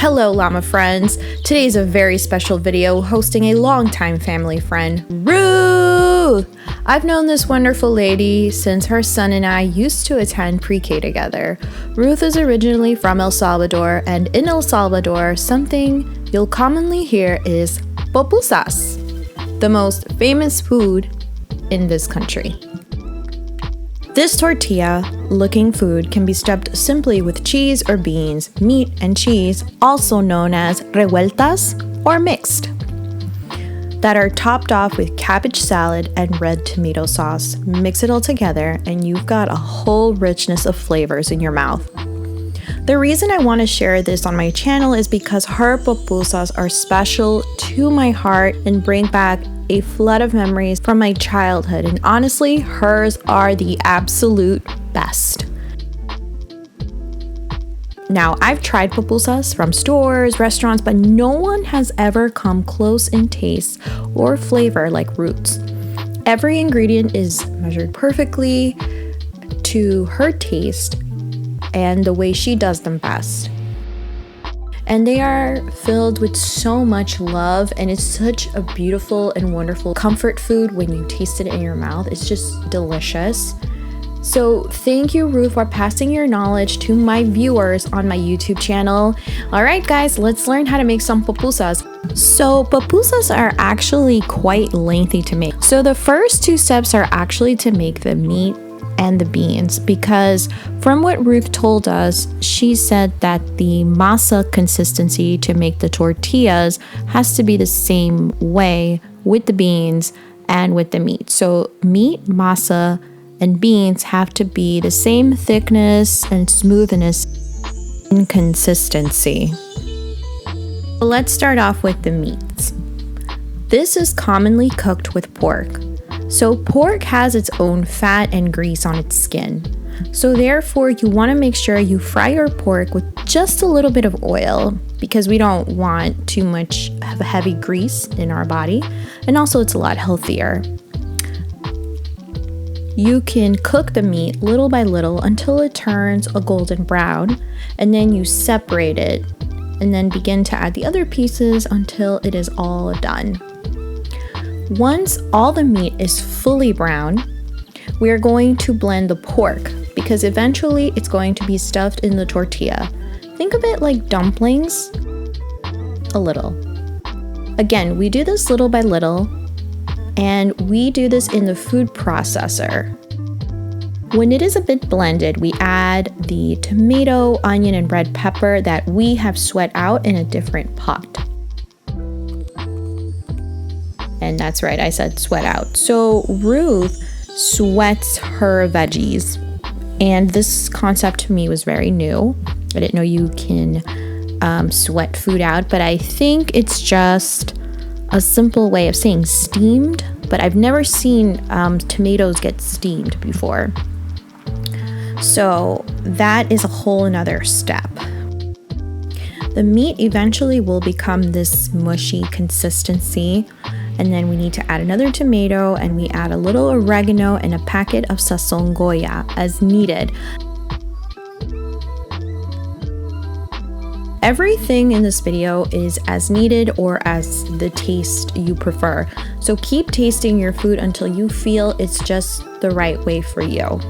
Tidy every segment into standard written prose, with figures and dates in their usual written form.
Hello llama friends, today's a very special video hosting a longtime family friend, Ruth! I've known this wonderful lady since her son and I used to attend pre-K together. Ruth is originally from El Salvador, and in El Salvador, something you'll commonly hear is pupusas, the most famous food in this country. This tortilla-looking food can be stuffed simply with cheese or beans, meat and cheese, also known as revueltas or mixed, that are topped off with cabbage salad and red tomato sauce. Mix it all together and you've got a whole richness of flavors in your mouth. The reason I want to share this on my channel is because her pupusas are special to my heart and bring back a flood of memories from my childhood, and honestly, hers are the absolute best. Now, I've tried pupusas from stores, restaurants, but no one has ever come close in taste or flavor like Ruth's. Every ingredient is measured perfectly to her taste and the way she does them best. And they are filled with so much love, and it's such a beautiful and wonderful comfort food when you taste it in your mouth. It's just delicious. So thank you, Ruth, for passing your knowledge to my viewers on my YouTube channel. All right, guys, let's learn how to make some pupusas. So pupusas are actually quite lengthy to make. So the first two steps are actually to make the meat and the beans, because from what Ruth told us, she said that the masa consistency to make the tortillas has to be the same way with the beans and with the meat. So meat, masa, and beans have to be the same thickness and smoothness and consistency. Let's start off with the meats. This is commonly cooked with pork. So pork has its own fat and grease on its skin. So therefore, you want to make sure you fry your pork with just a little bit of oil, because we don't want too much of a heavy grease in our body. And also it's a lot healthier. You can cook the meat little by little until it turns a golden brown, and then you separate it and then begin to add the other pieces until it is all done. Once all the meat is fully brown, we are going to blend the pork, because eventually it's going to be stuffed in the tortilla. Think of it like dumplings, a little. Again, we do this little by little, and we do this in the food processor. When it is a bit blended, we add the tomato, onion, and red pepper that we have sweat out in a different pot. And that's right, I said sweat out. So Ruth sweats her veggies. And this concept to me was very new. I didn't know you can sweat food out, but I think it's just a simple way of saying steamed, but I've never seen tomatoes get steamed before. So that is a whole another step. The meat eventually will become this mushy consistency. And then we need to add another tomato, and we add a little oregano and a packet of Sazón Goya as needed. Everything in this video is as needed or as the taste you prefer. So keep tasting your food until you feel it's just the right way for you.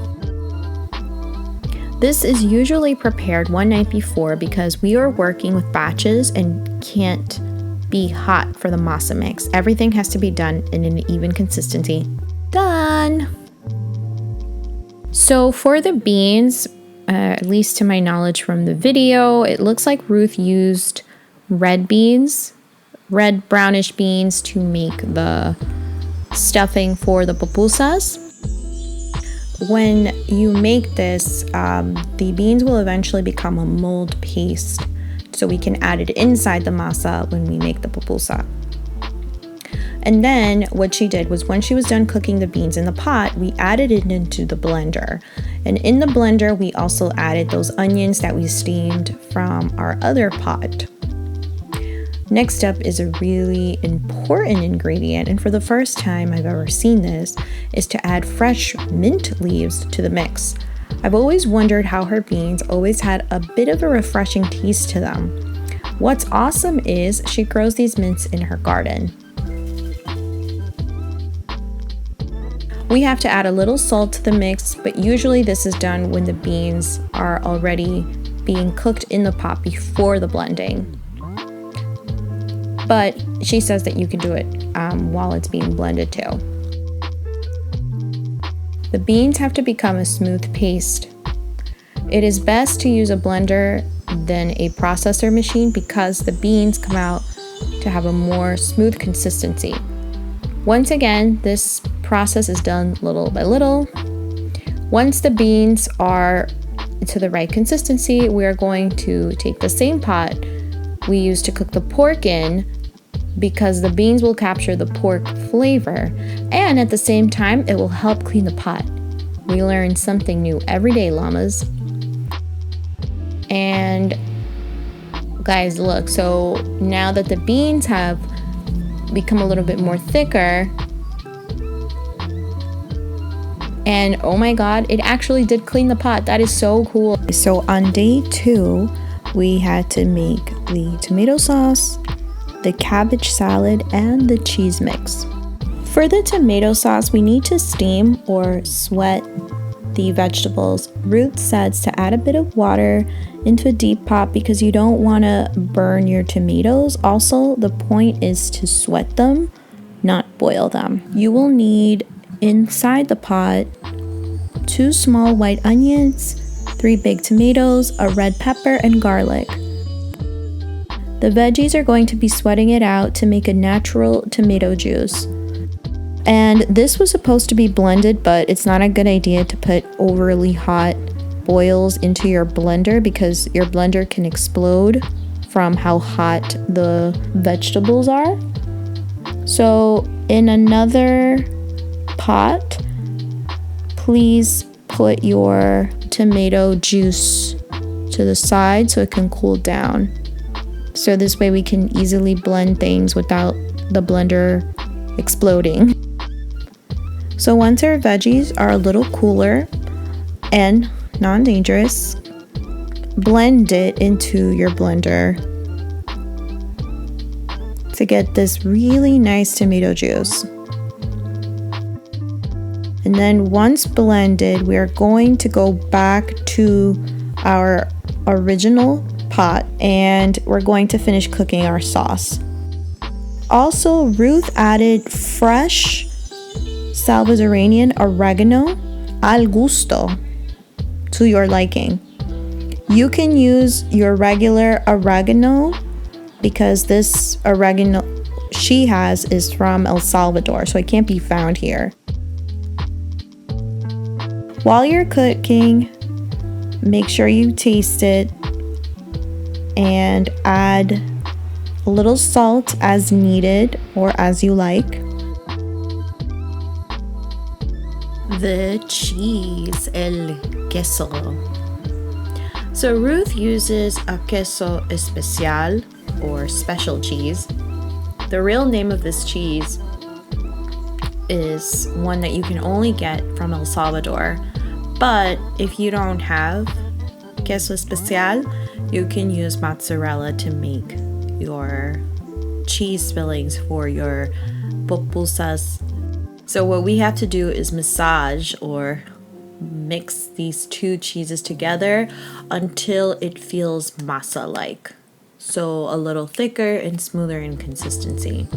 This is usually prepared one night before because we are working with batches and can't be hot for the masa mix. Everything has to be done in an even consistency. Done! So for the beans, at least to my knowledge from the video, it looks like Ruth used red brownish beans to make the stuffing for the pupusas. When you make this, the beans will eventually become a mold paste, so we can add it inside the masa when we make the pupusa. And then what she did was, when she was done cooking the beans in the pot, we added it into the blender. And in the blender, we also added those onions that we steamed from our other pot. Next up is a really important ingredient, and for the first time I've ever seen this, is to add fresh mint leaves to the mix. I've always wondered how her beans always had a bit of a refreshing taste to them. What's awesome is she grows these mints in her garden. We have to add a little salt to the mix, but usually this is done when the beans are already being cooked in the pot before the blending. But she says that you can do it while it's being blended too. The beans have to become a smooth paste. It is best to use a blender than a processor machine because the beans come out to have a more smooth consistency. Once again, this process is done little by little. Once the beans are to the right consistency, we are going to take the same pot we used to cook the pork in, because the beans will capture the pork flavor, and at the same time it will help clean the pot. We learn something new every day, llamas. And guys, look, so now that the beans have become a little bit more thicker, and oh my god, it actually did clean the pot. That is so cool. So on day 2, we had to make the tomato sauce, the cabbage salad, and the cheese mix. For the tomato sauce, we need to steam or sweat the vegetables. Ruth says to add a bit of water into a deep pot because you don't want to burn your tomatoes. Also, the point is to sweat them, not boil them. You will need inside the pot 2 small white onions, 3 big tomatoes, a red pepper, and garlic. The veggies are going to be sweating it out to make a natural tomato juice. And this was supposed to be blended, but it's not a good idea to put overly hot boils into your blender because your blender can explode from how hot the vegetables are. So in another pot, please put your tomato juice to the side so it can cool down. So this way we can easily blend things without the blender exploding. So once our veggies are a little cooler and non-dangerous, blend it into your blender to get this really nice tomato juice. And then once blended, we are going to go back to our original pot and we're going to finish cooking our sauce. Also, Ruth added fresh Salvadoranian oregano al gusto to your liking. You can use your regular oregano because this oregano she has is from El Salvador, so it can't be found here. While you're cooking, make sure you taste it and add a little salt as needed or as you like. The cheese, el queso. So Ruth uses a queso especial or special cheese. The real name of this cheese is one that you can only get from El Salvador. But if you don't have queso especial, you can use mozzarella to make your cheese fillings for your pupusas. So what we have to do is massage or mix these 2 cheeses together until it feels masa-like. So a little thicker and smoother in consistency.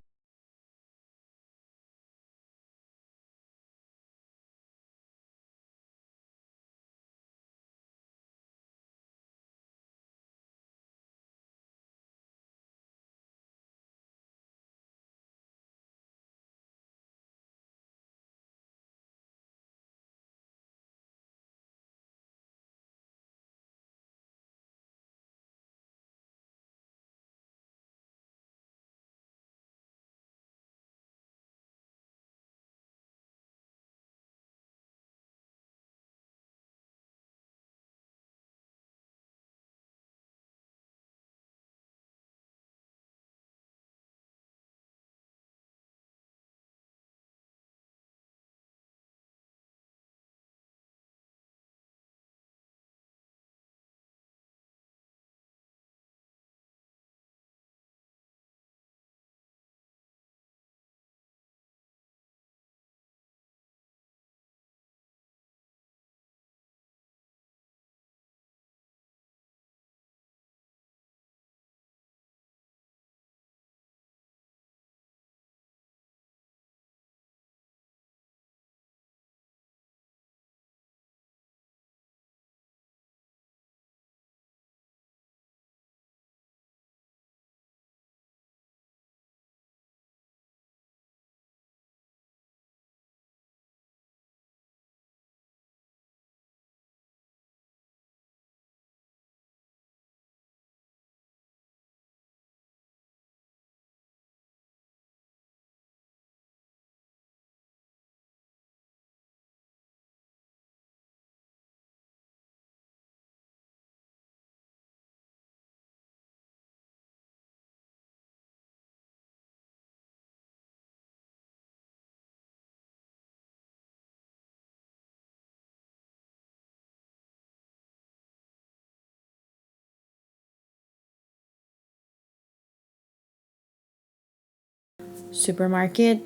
supermarket,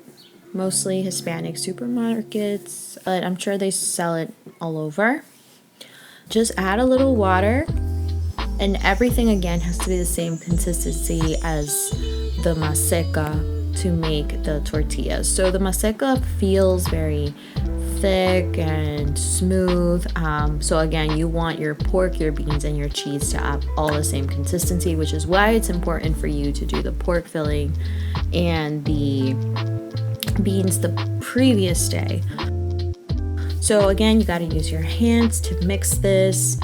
mostly Hispanic supermarkets, but I'm sure they sell it all over. Just add a little water, and everything again has to be the same consistency as the maseca to make the tortillas. So the maseca feels very thick and smooth. So again, you want your pork, your beans, and your cheese to have all the same consistency, which is why it's important for you to do the pork filling and the beans the previous day. So again, you got to use your hands to mix this.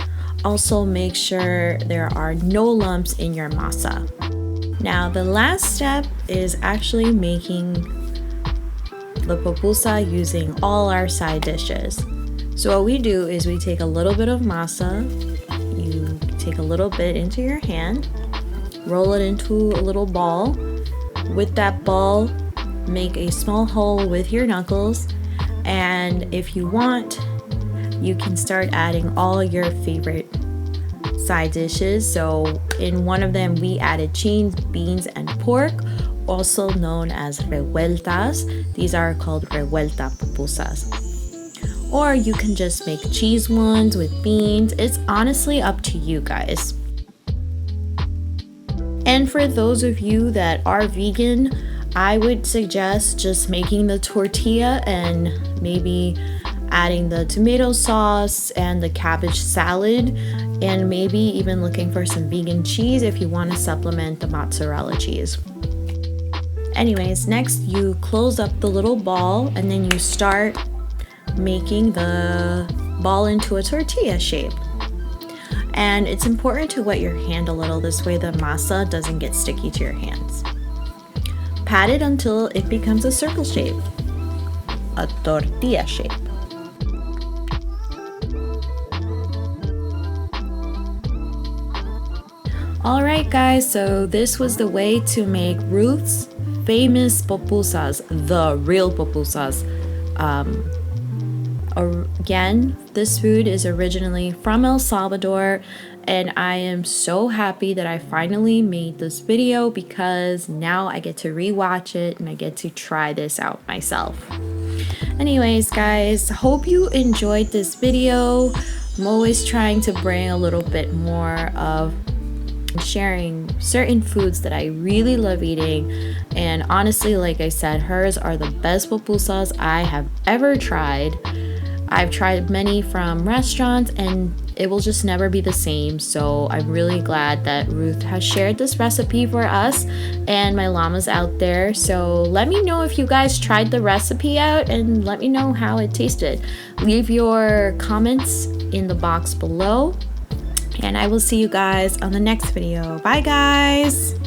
Also make sure there are no lumps in your masa. Now the last step is actually making the pupusa using all our side dishes. So what we do is we take a little bit of masa, you take a little bit into your hand, roll it into a little ball. With that ball, make a small hole with your knuckles, and if you want, you can start adding all your favorite side dishes. So in one of them we added cheese, beans, and pork, also known as revueltas. These are called revuelta pupusas. Or you can just make cheese ones with beans. It's honestly up to you guys. And for those of you that are vegan, I would suggest just making the tortilla and maybe adding the tomato sauce and the cabbage salad, and maybe even looking for some vegan cheese if you want to supplement the mozzarella cheese. Anyways, next you close up the little ball and then you start making the ball into a tortilla shape. And it's important to wet your hand a little, this way the masa doesn't get sticky to your hands. Pat it until it becomes a circle shape, a tortilla shape. Alright guys, so this was the way to make Ruth's famous pupusas, the real pupusas. Again, this food is originally from El Salvador, and I am so happy that I finally made this video because now I get to rewatch it and I get to try this out myself. Anyways guys, hope you enjoyed this video. I'm always trying to bring a little bit more of sharing certain foods that I really love eating, and honestly, like I said, hers are the best pupusas I have ever tried. I've tried many from restaurants and it will just never be the same, so I'm really glad that Ruth has shared this recipe for us and my llamas out there. So let me know if you guys tried the recipe out and let me know how it tasted. Leave your comments in the box below, and I will see you guys on the next video. Bye guys!